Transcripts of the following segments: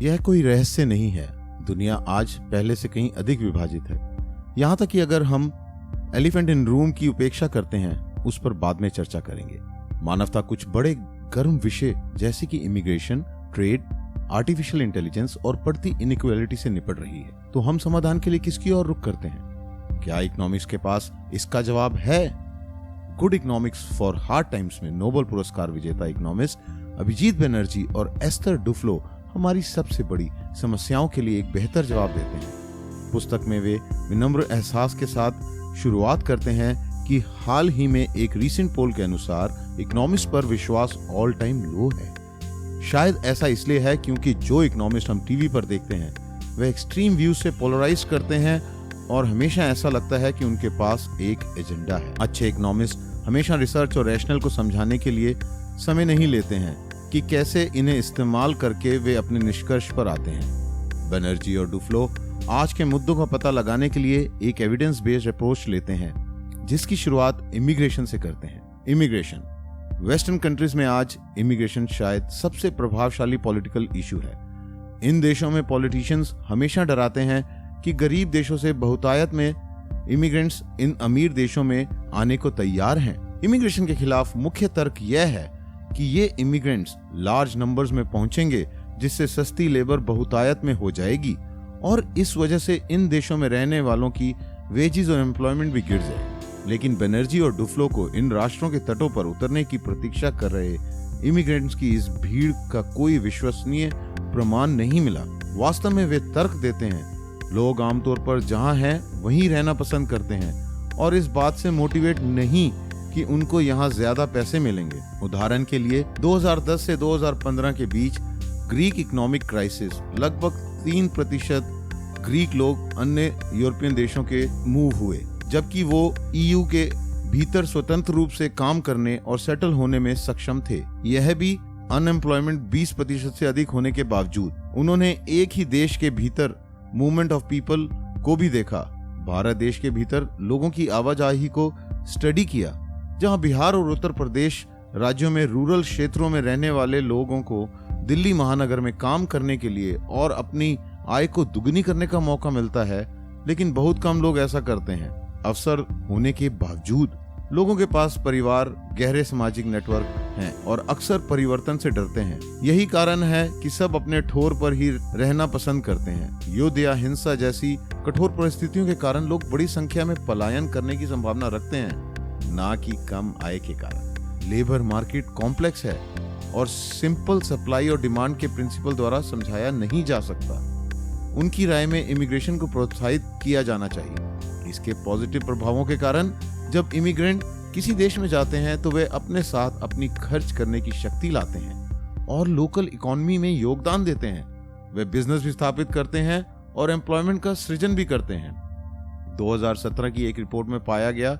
यह कोई रहस्य नहीं है, दुनिया आज पहले से कहीं अधिक विभाजित है। यहाँ तक कि अगर हम एलिफेंट इन रूम की उपेक्षा करते हैं, उस पर बाद में चर्चा करेंगे। मानवता कुछ बड़े गर्म विषय जैसे कि इमिग्रेशन, ट्रेड, आर्टिफिशियल इंटेलिजेंस और बढ़ती इनइक्वालिटी से निपट रही है। तो हम समाधान के लिए किसकी ओर रुख करते हैं? क्या इकोनॉमिक्स के पास इसका जवाब है? Good economics for hard times में नोबेल पुरस्कार विजेता इकोनॉमिस्ट अभिजीत बनर्जी और एस्थर डुफ्लो हमारी सबसे बड़ी समस्याओं के लिए एक बेहतर जवाब देते हैं। पुस्तक में वे विनम्र एहसास के साथ शुरुआत करते हैं कि हाल ही में एक रीसेंट पोल के अनुसार इकोनॉमिस्ट पर विश्वास ऑल टाइम लो है। शायद ऐसा इसलिए है क्योंकि जो इकोनॉमिस्ट हम टीवी पर देखते हैं वह एक्सट्रीम व्यूज से पोलराइज करते हैं और हमेशा ऐसा लगता है कि उनके पास एक एजेंडा है। अच्छे इकोनॉमिस्ट हमेशा रिसर्च और रैशनल को समझाने के लिए समय नहीं लेते हैं कि कैसे इन्हें इस्तेमाल करके वे अपने निष्कर्ष पर आते हैं। बनर्जी और डुफ्लो आज के मुद्दों का पता लगाने के लिए एक एविडेंस बेस्ड अप्रोच लेते हैं, जिसकी शुरुआत इमिग्रेशन से करते हैं। इमिग्रेशन वेस्टर्न कंट्रीज में आज इमिग्रेशन शायद सबसे प्रभावशाली पॉलिटिकल इशू है। इन देशों में पॉलिटिशियंस हमेशा डराते हैं कि गरीब देशों से बहुतायत में इमिग्रेंट्स इन अमीर देशों में आने को तैयार हैं। इमिग्रेशन के खिलाफ मुख्य तर्क यह है कि ये इमिग्रेंट्स लार्ज नंबर्स में पहुंचेंगे, जिससे सस्ती लेबर बहुतायत में हो जाएगी और इस वजह से इन देशों में रहने वालों की वेजेस और एम्प्लॉयमेंट भी गिर जाए। लेकिन बनर्जी और डुफ्लो को इन राष्ट्रों के तटों पर उतरने की प्रतीक्षा कर रहे इमिग्रेंट्स की इस भीड़ का कोई विश्वसनीय प्रमाण नहीं मिला। वास्तव में वे तर्क देते हैं लोग आमतौर पर जहां हैं वहीं रहना पसंद करते हैं और इस बात से मोटिवेट नहीं कि उनको यहाँ ज्यादा पैसे मिलेंगे। उदाहरण के लिए 2010 से 2015 के बीच ग्रीक इकोनॉमिक क्राइसिस लगभग 3% ग्रीक लोग अन्य यूरोपियन देशों के मूव हुए, जबकि वो ईयू के भीतर स्वतंत्र रूप से काम करने और सेटल होने में सक्षम थे। यह भी अनएम्प्लॉयमेंट 20% से अधिक होने के बावजूद। उन्होंने एक ही देश के भीतर मूवमेंट ऑफ पीपल को भी देखा। भारत देश के भीतर लोगों की आवाजाही को स्टडी किया, जहां बिहार और उत्तर प्रदेश राज्यों में रूरल क्षेत्रों में रहने वाले लोगों को दिल्ली महानगर में काम करने के लिए और अपनी आय को दुगनी करने का मौका मिलता है, लेकिन बहुत कम लोग ऐसा करते हैं। अवसर होने के बावजूद लोगों के पास परिवार, गहरे सामाजिक नेटवर्क हैं और अक्सर परिवर्तन से डरते हैं। यही कारण है कि सब अपने ठोर पर ही रहना पसंद करते हैं। युद्ध या हिंसा जैसी कठोर परिस्थितियों के कारण लोग बड़ी संख्या में पलायन करने की संभावना रखते हैं, ना कि कम आय के कारण। लेबर मार्केट कॉम्प्लेक्स है और सिंपल सप्लाई और डिमांड के प्रिंसिपल द्वारा समझाया नहीं जा सकता। उनकी राय में इमिग्रेशन को प्रोत्साहित किया जाना चाहिए। इसके पॉजिटिव प्रभावों के कारण जब इमिग्रेंट किसी देश में जाते हैं तो वे अपने साथ अपनी खर्च करने की शक्ति लाते हैं और लोकल इकोनॉमी में योगदान देते हैं। वे बिजनेस भी स्थापित करते हैं और एम्प्लॉयमेंट का सृजन भी करते हैं। 2017 की एक रिपोर्ट में पाया गया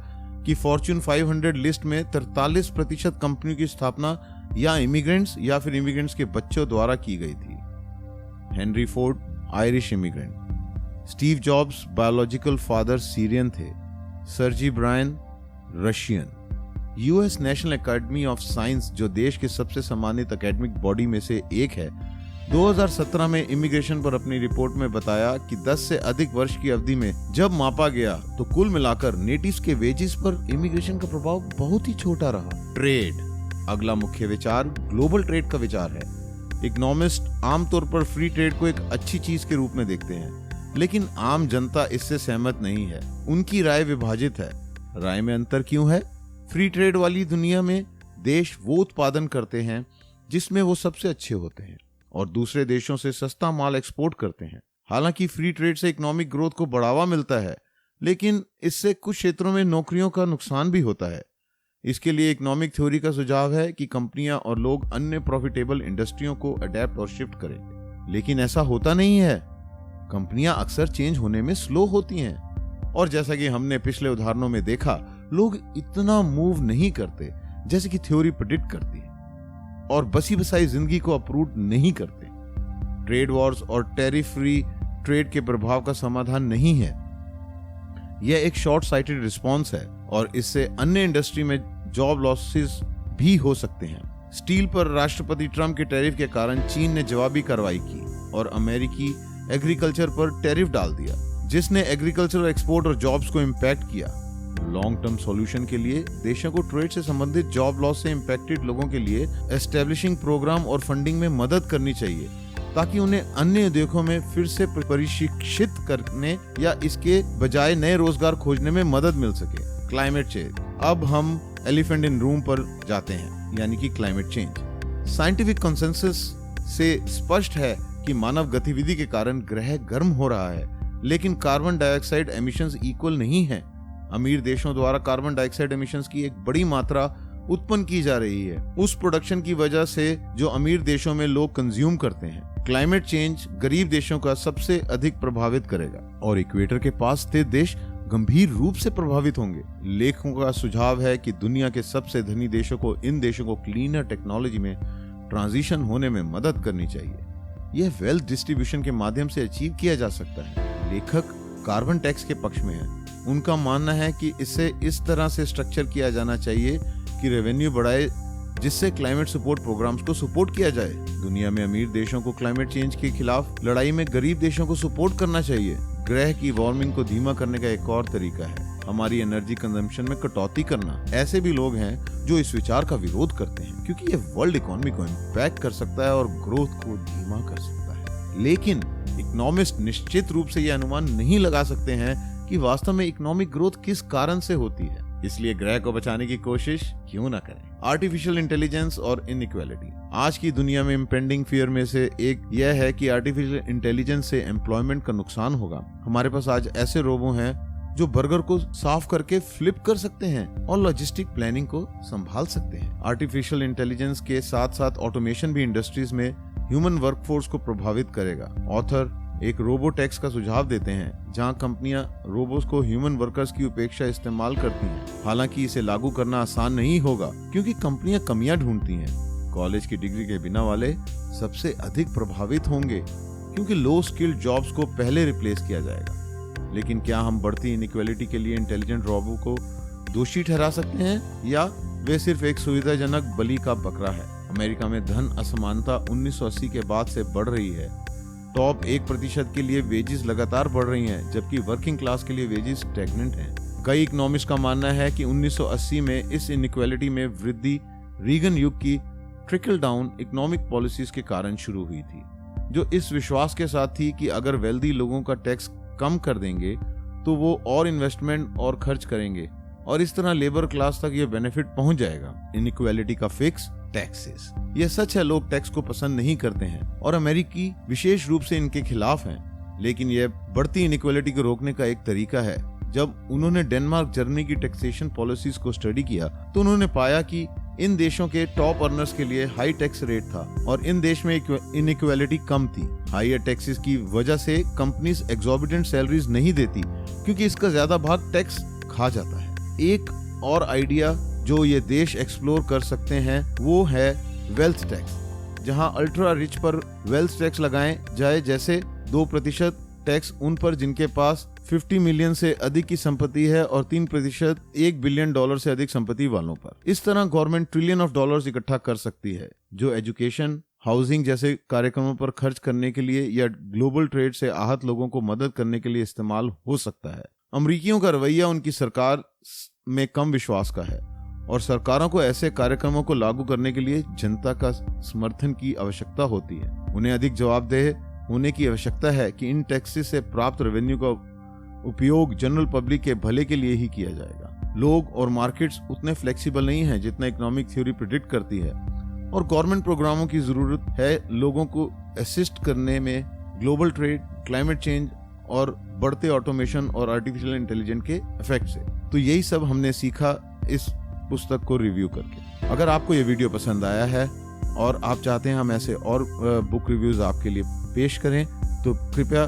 कि फॉर्च्यून 500 लिस्ट में 43% कंपनियों की स्थापना या इमिग्रेंट्स या फिर इमिग्रेंट्स के बच्चों द्वारा की गई थी। Henry Ford Irish immigrant, Steve Jobs biological father Syrian थे, Sergey Brin Russian. US National Academy of Science, जो देश के सबसे सम्मानित एकेडमिक बॉडी में से एक है, 2017 में इमिग्रेशन पर अपनी रिपोर्ट में बताया कि 10 से अधिक वर्ष की अवधि में जब मापा गया तो कुल मिलाकर नेटिव्स के वेजेस पर इमिग्रेशन का प्रभाव बहुत ही छोटा रहा। ट्रेड, अगला मुख्य विचार ग्लोबल ट्रेड का विचार है। इकोनॉमिस्ट आमतौर पर फ्री ट्रेड को एक अच्छी चीज के रूप में देखते हैं, लेकिन आम जनता इससे सहमत नहीं है। उनकी राय विभाजित है। राय में अंतर क्यों है? फ्री ट्रेड वाली दुनिया में देश वो उत्पादन करते हैं जिसमें वो सबसे अच्छे होते हैं और दूसरे देशों से सस्ता माल एक्सपोर्ट करते हैं। हालांकि फ्री ट्रेड से इकोनॉमिक ग्रोथ को बढ़ावा मिलता है, लेकिन इससे कुछ क्षेत्रों में नौकरियों का नुकसान भी होता है। इसके लिए इकोनॉमिक थ्योरी का सुझाव है कि कंपनियां और लोग अन्य प्रॉफिटेबल इंडस्ट्रियों को अडेप्ट और शिफ्ट करें, लेकिन ऐसा होता नहीं है। कंपनियां अक्सर चेंज होने में स्लो होती हैं और जैसा कि हमने पिछले उदाहरणों में देखा, लोग इतना मूव नहीं करते जैसे कि थ्योरी प्रेडिक्ट करती है और बसी बसाई जिंदगी को अप्रूव नहीं करते। ट्रेड वॉर्स और टैरिफ फ्री ट्रेड के प्रभाव का समाधान नहीं है। यह एक शॉर्ट साइटेड रिस्पॉन्स है और इससे अन्य इंडस्ट्री में जॉब लॉसेस भी हो सकते हैं। स्टील पर राष्ट्रपति ट्रंप के टैरिफ के कारण चीन ने जवाबी कार्रवाई की। और अमेरिकी एग्रीकल्चर पर टैरिफ डाल दिया, जिसने एग्रीकल्चर एक्सपोर्ट और जॉब्स को इम्पैक्ट किया। लॉन्ग टर्म सॉल्यूशन के लिए देशों को ट्रेड से संबंधित जॉब लॉस से इम्पैक्टेड लोगों के लिए एस्टेब्लिशिंग प्रोग्राम और फंडिंग में मदद करनी चाहिए, ताकि उन्हें अन्य उद्योगों में फिर से प्रशिक्षित करने या इसके बजाय नए रोजगार खोजने में मदद मिल सके। Climate change. अब हम एलिफेंट इन रूम पर जाते हैं, यानी कि क्लाइमेट चेंज। साइंटिफिक कंसेंसस से स्पष्ट है कि मानव गतिविधि के कारण ग्रह गर्म हो रहा है, लेकिन कार्बन डाइऑक्साइड एमिशंस इक्वल नहीं है। अमीर देशों द्वारा कार्बन डाइऑक्साइड एमिशंस की एक बड़ी मात्रा उत्पन्न की जा रही है, उस प्रोडक्शन की वजह से जो अमीर देशों में लोग कंज्यूम करते हैं। क्लाइमेट चेंज गरीब देशों का सबसे अधिक प्रभावित करेगा और इक्वेटर के पास स्थित देश गंभीर रूप से प्रभावित होंगे। लेखकों का सुझाव है कि दुनिया के सबसे धनी देशों को इन देशों को क्लीनर टेक्नोलॉजी में ट्रांजिशन होने में मदद करनी चाहिए। यह वेल्थ डिस्ट्रीब्यूशन के माध्यम से अचीव किया जा सकता है। लेखक कार्बन टैक्स के पक्ष में है। उनका मानना है कि इसे इस तरह से स्ट्रक्चर किया जाना चाहिए कि रेवेन्यू बढ़ाए, जिससे क्लाइमेट सपोर्ट प्रोग्राम्स को सपोर्ट किया जाए। दुनिया में अमीर देशों को क्लाइमेट चेंज के खिलाफ लड़ाई में गरीब देशों को सपोर्ट करना चाहिए। ग्रह की वार्मिंग को धीमा करने का एक और तरीका है हमारी एनर्जी कंजम्पशन में कटौती करना। ऐसे भी लोग हैं जो इस विचार का विरोध करते हैं, क्योंकि ये वर्ल्ड इकोनॉमी को इम्पैक्ट कर सकता है और ग्रोथ को धीमा कर सकता है। लेकिन इकोनॉमिस्ट निश्चित रूप से यह अनुमान नहीं लगा सकते हैं कि वास्तव में इकोनॉमिक ग्रोथ किस कारण से होती है। इसलिए ग्रह को बचाने की कोशिश क्यों ना करें। आर्टिफिशियल इंटेलिजेंस और इनइक्वालिटी। आज की दुनिया में इम्पेंडिंग फियर में से एक यह है कि आर्टिफिशियल इंटेलिजेंस से एम्प्लॉयमेंट का नुकसान होगा। हमारे पास आज ऐसे रोबो हैं जो बर्गर को साफ करके फ्लिप कर सकते हैं और लॉजिस्टिक प्लानिंग को संभाल सकते हैं। आर्टिफिशियल इंटेलिजेंस के साथ साथ ऑटोमेशन भी इंडस्ट्रीज में ह्यूमन वर्कफोर्स को प्रभावित करेगा। ऑथर एक रोबो टैक्स का सुझाव देते हैं, जहां कंपनियां रोबोट्स को ह्यूमन वर्कर्स की उपेक्षा इस्तेमाल करती हैं। हालांकि इसे लागू करना आसान नहीं होगा, क्योंकि कंपनियां कमियां ढूंढती हैं। कॉलेज की डिग्री के बिना वाले सबसे अधिक प्रभावित होंगे, क्योंकि लो स्किल्ड जॉब्स को पहले रिप्लेस किया जाएगा। लेकिन क्या हम बढ़ती इनइक्वालिटी के लिए इंटेलिजेंट रोबो को दोषी ठहरा सकते हैं, या वे सिर्फ एक सुविधाजनक बलि का बकरा है? अमेरिका में धन असमानता 1980 के बाद से बढ़ रही है। टॉप 1% के लिए वेजेस लगातार बढ़ रही हैं, जबकि वर्किंग क्लास के लिए वेजेस स्टैग्नेंट हैं। कई इकोनॉमिस्ट का मानना है कि 1980 में इस इनइक्वालिटी में वृद्धि रीगन युग की ट्रिकल डाउन इकोनॉमिक पॉलिसीज के कारण शुरू हुई थी, जो इस विश्वास के साथ थी कि अगर वेल्दी लोगों का टैक्स कम कर देंगे तो वो और इन्वेस्टमेंट और खर्च करेंगे और इस तरह लेबर क्लास तक ये बेनिफिट पहुंच जाएगा। इनइक्वालिटी का फिक्स टैक्सेस। यह सच है, लोग टैक्स को पसंद नहीं करते हैं और अमेरिकी विशेष रूप से इनके खिलाफ हैं। लेकिन यह बढ़ती इनइक्वालिटी को रोकने का एक तरीका है। जब उन्होंने डेनमार्क, जर्मनी की टैक्सेशन पॉलिसीज को स्टडी किया तो उन्होंने पाया कि इन देशों के टॉप अर्नर्स के लिए हाई टैक्स रेट था और इन देश में इनइक्वालिटी कम थी। हायर टैक्सेस की वजह से कंपनीज एक्सॉर्बिटेंट सैलरीज नहीं देती, क्योंकि इसका ज्यादा भाग टैक्स खा जाता है। एक और आइडिया जो ये देश एक्सप्लोर कर सकते हैं वो है वेल्थ टैक्स, जहां अल्ट्रा रिच पर वेल्थ टैक्स लगाए जाए, जैसे 2% टैक्स उन पर जिनके पास 50 मिलियन से अधिक की संपत्ति है और 3% $1 बिलियन से अधिक संपत्ति वालों पर। इस तरह गवर्नमेंट ट्रिलियन ऑफ डॉलर्स इकट्ठा कर सकती है, जो एजुकेशन, हाउसिंग जैसे कार्यक्रमों पर खर्च करने के लिए या ग्लोबल ट्रेड से आहत लोगों को मदद करने के लिए इस्तेमाल हो सकता है। अमरीकियों का रवैया उनकी सरकार में कम विश्वास का है और सरकारों को ऐसे कार्यक्रमों को लागू करने के लिए जनता का समर्थन की आवश्यकता होती है। उन्हें अधिक जवाबदेह होने की आवश्यकता है कि इन टैक्सेस से प्राप्त रेवेन्यू का उपयोग जनरल पब्लिक के भले के लिए ही किया जाएगा। लोग और मार्केट्स उतने फ्लेक्सिबल नहीं हैं जितना इकोनॉमिक थ्योरी प्रेडिक्ट करती है और गवर्नमेंट प्रोग्रामों की जरूरत है लोगों को असिस्ट करने में ग्लोबल ट्रेड, क्लाइमेट चेंज और बढ़ते ऑटोमेशन और आर्टिफिशियल इंटेलिजेंस के इफेक्ट से। तो यही सब हमने सीखा इस पुस्तक को रिव्यू करके। अगर आपको ये वीडियो पसंद आया है और आप चाहते हैं हम ऐसे और बुक रिव्यूज आपके लिए पेश करें, तो कृपया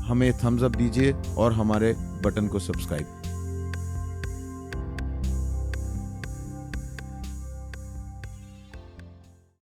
हमें थम्स अप दीजिए और हमारे बटन को सब्सक्राइब